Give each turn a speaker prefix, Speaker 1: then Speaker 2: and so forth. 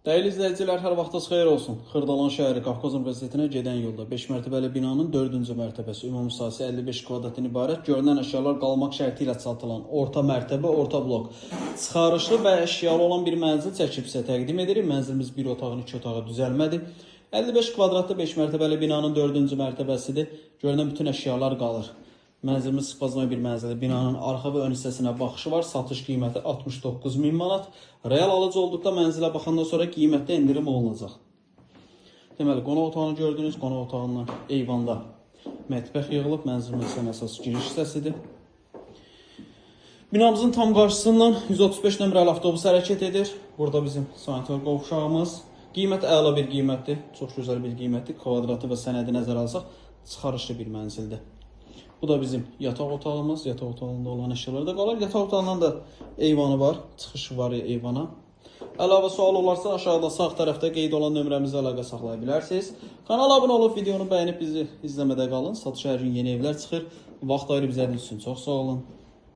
Speaker 1: Dəyərli izləyicilər, hər vaxtınız xeyir olsun. Xırdalan şəhəri Qafqaz Universitetinə gedən yolda 5 mərtəbəli binanın 4-cü mərtəbəsi ümumi sahəsi 55 kvadratdan ibarət görünən əşyalar qalmaq şərti ilə satılan orta mərtəbə, orta blok çıxarışlı və əşyalı olan bir mənzil çəkib sizə təqdim edirik. Mənzilimiz 1 otağın 2 otağı düzəlmədir. 55 kvadratlı 5 mərtəbəli binanın 4-cü mərtəbəsidir. Görünən bütün əşyalar qalır. Mənzilimiz sıxpazlama bir mənzildir. Binanın arxa və ön hissəsinə baxışı var. Satış qiyməti 69.000 manat. Real alıcı olduqda mənzilə baxandan sonra qiymətdə endirim olunacaq. Deməli, qonaq otağını gördünüz. Qonaq otağından eyvanda mətbəx yığılıb. Mənzilimizin əsas giriş hissəsidir. Binamızın tam qarşısından 135 nömrəli avtobus hərəkət edir. Burada bizim sanitar qovşağımız. Qiymət əla bir qiymətdir. Çox gözəl bir qiymətdir. Kvadratı və sənədi nəzərə alsaq çıxarışlı bir mənzildir. Bu da bizim yataq otağımız. Yataq otağında olan əşyalar da qalır. Yataq otağından da eyvanı var. Çıxışı var eyvana. Əlavə sual olarsa aşağıda sağ tərəfdə qeyd olan nömrəmizə əlaqə saxlaya bilərsiniz. Kanala abunə olub videonu bəyənib bizi izləmədə qalın. Satışa hər gün yeni evlər çıxır. Vaxt ayırıb izlədiyiniz üçün çox sağ olun.